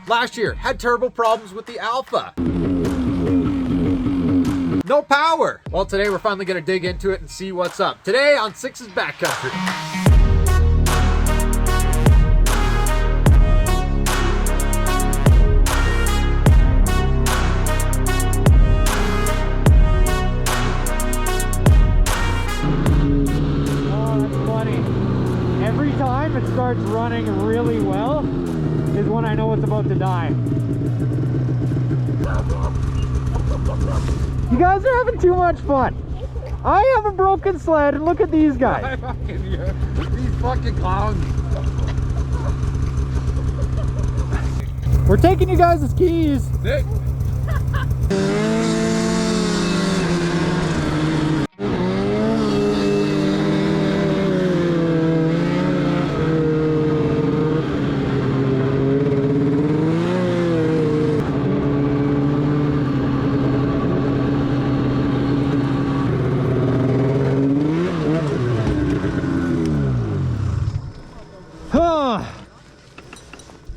Last year, had terrible problems with the Alpha. No power. Well, today we're finally gonna dig into it and see what's up. Today on Six's Backcountry. Every time it starts running really well is when I know it's about to die. You guys are having too much fun. I have a broken sled and look at these guys. These fucking clowns. We're taking you guys' keys. Nick.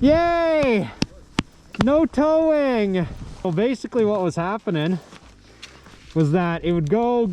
Yay! No towing! So basically what was happening was that it would go,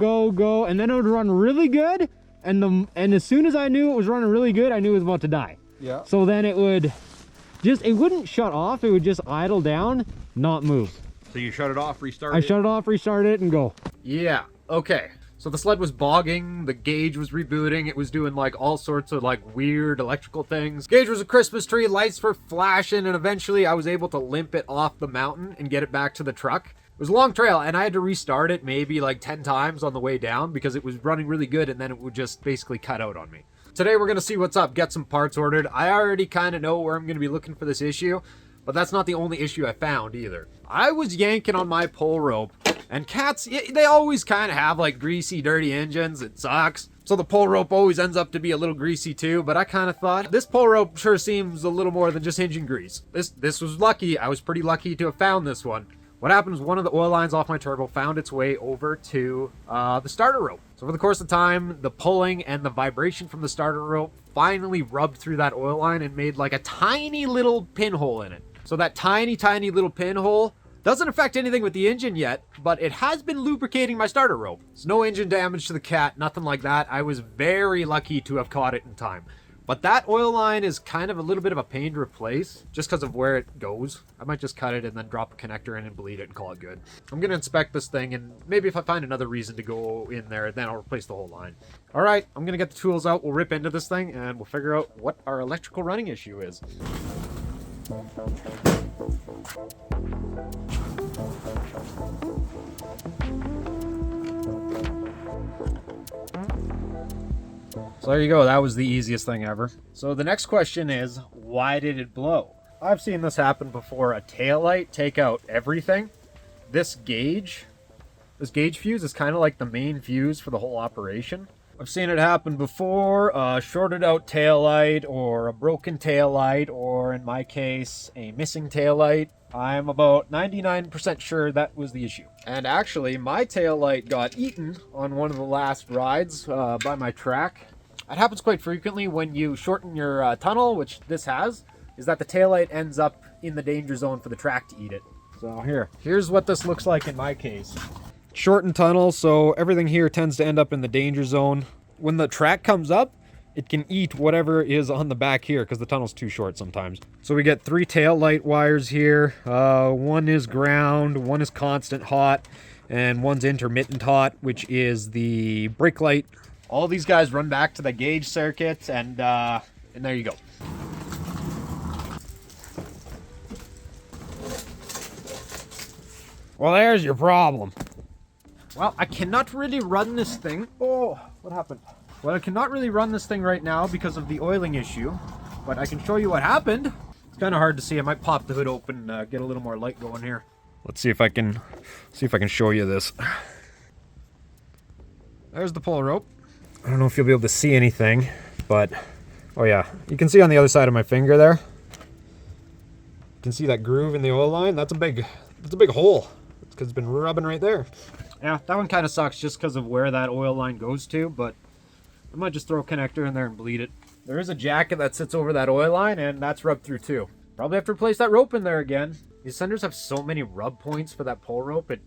and then it would run really good, and as soon as I knew it was running really good, I knew it was about to die. Yeah. So then it wouldn't shut off, it would just idle down, not move. So you shut it off, restart I it? shut it off, restart it, and go. Yeah, okay. So the sled was bogging, the gauge was rebooting, it was doing like all sorts of like weird electrical things. Gauge was a Christmas tree, lights were flashing, and eventually I was able to limp it off the mountain and get it back to the truck. It was a long trail, and I had to restart it maybe like 10 times on the way down because it was running really good, and then it would just basically cut out on me. Today we're gonna see what's up, get some parts ordered. I already kind of know where I'm gonna be looking for this issue, but that's not the only issue I found either. I was yanking on my pull rope, and cats, they always kind of have like greasy, dirty engines. It sucks. So the pull rope always ends up to be a little greasy too, but I kind of thought this pull rope sure seems a little more than just engine grease. This was lucky. I was pretty lucky to have found this one. What happened was one of the oil lines off my turbo found its way over to the starter rope. So over the course of time, the pulling and the vibration from the starter rope finally rubbed through that oil line and made like a tiny little pinhole in it. So that tiny little pinhole doesn't affect anything with the engine yet, but it has been lubricating my starter rope. There's no engine damage to the cat, nothing like that. I was very lucky to have caught it in time. But that oil line is kind of a little bit of a pain to replace just because of where it goes. I might just cut it and then drop a connector in and bleed it and call it good. I'm going to inspect this thing, and maybe if I find another reason to go in there, then I'll replace the whole line. All right, I'm going to get the tools out. We'll rip into this thing and we'll figure out what our electrical running issue is. So there you go, that was the easiest thing ever. So the next question is, why did it blow? I've seen this happen before. A taillight take out everything. This gauge fuse is kind of like the main fuse for the whole operation. I've seen it happen before, a shorted out taillight or a broken taillight, or in my case, a missing taillight. I'm about 99% sure that was the issue. And actually, my taillight got eaten on one of the last rides by my track. It happens quite frequently when you shorten your tunnel, which this has, is that the taillight ends up in the danger zone for the track to eat it. So here's what this looks like in my case. Shortened tunnel, so everything here tends to end up in the danger zone. When the track comes up, it can eat whatever is on the back here because the tunnel's too short sometimes. So we get 3 tail light wires here. One is ground, one is constant hot, and one's intermittent hot, which is the brake light. All these guys run back to the gauge circuit, and there you go. Well, there's your problem. Well, I cannot really run this thing. Oh, what happened? Well, I cannot really run this thing right now because of the oiling issue, but I can show you what happened. It's kind of hard to see. I might pop the hood open, get a little more light going here. Let's see if I can show you this. There's the pull rope. I don't know if you'll be able to see anything, but oh yeah, you can see on the other side of my finger there. You can see that groove in the oil line. That's a big hole. It's because it's been rubbing right there. Yeah, that one kind of sucks just because of where that oil line goes to, but I might just throw a connector in there and bleed it. There is a jacket that sits over that oil line, and that's rubbed through too. Probably have to replace that rope in there again. These senders have so many rub points for that pull rope, it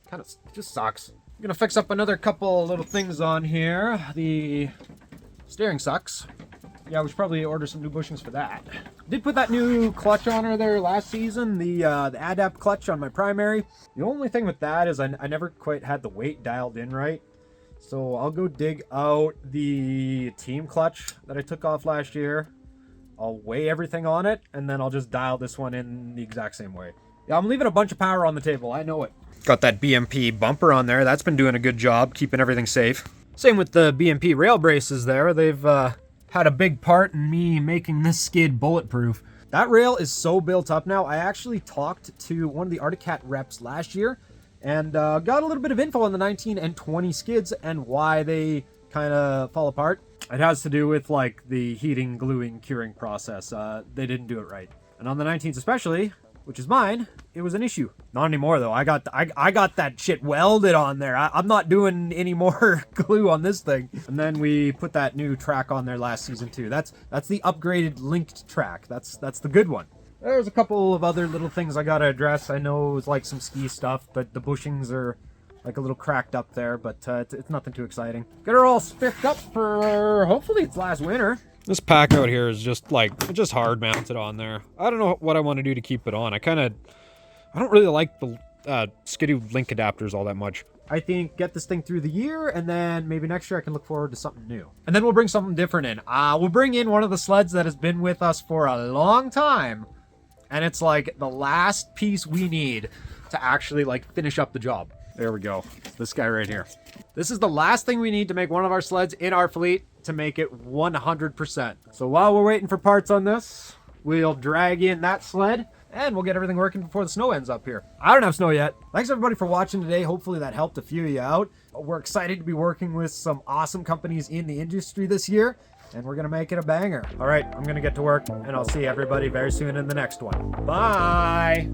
kind of just sucks. I'm gonna fix up another couple little things on here. The steering sucks. Yeah, we should probably order some new bushings for that. Did put that new clutch on her there last season, the Adapt clutch on my primary. The only thing with that is I never quite had the weight dialed in right. So I'll go dig out the team clutch that I took off last year. I'll weigh everything on it, and then I'll just dial this one in the exact same way. Yeah, I'm leaving a bunch of power on the table, I know it. Got that BMP bumper on there. That's been doing a good job keeping everything safe. Same with the BMP rail braces there. They've had a big part in me making this skid bulletproof. That rail is so built up now. I actually talked to one of the Arctic Cat reps last year and got a little bit of info on the 19 and 20 skids and why they kind of fall apart. It has to do with like the heating, gluing, curing process. They didn't do it right. And on the 19s especially, which is mine, it was an issue. Not anymore though. I got that shit welded on there. I'm not doing any more glue on this thing. And then we put that new track on there last season too. That's the upgraded linked track. That's the good one. There's a couple of other little things I gotta address. I know it's like some ski stuff, but the bushings are like a little cracked up there, but it's nothing too exciting. Get her all spiffed up for hopefully it's last winter. This pack out here is just hard mounted on there. I don't know what I want to do to keep it on. I don't really like the Skidoo link adapters all that much. I think get this thing through the year, and then maybe next year I can look forward to something new. And then we'll bring something different in. We'll bring in one of the sleds that has been with us for a long time, and it's like the last piece we need to actually like finish up the job. There we go. This guy right here. This is the last thing we need to make one of our sleds in our fleet to make it 100%. So while we're waiting for parts on this, we'll drag in that sled and we'll get everything working before the snow ends up here. I don't have snow yet. Thanks everybody for watching today. Hopefully that helped a few of you out. We're excited to be working with some awesome companies in the industry this year, and we're gonna make it a banger. All right, I'm gonna get to work, and I'll see everybody very soon in the next one. Bye.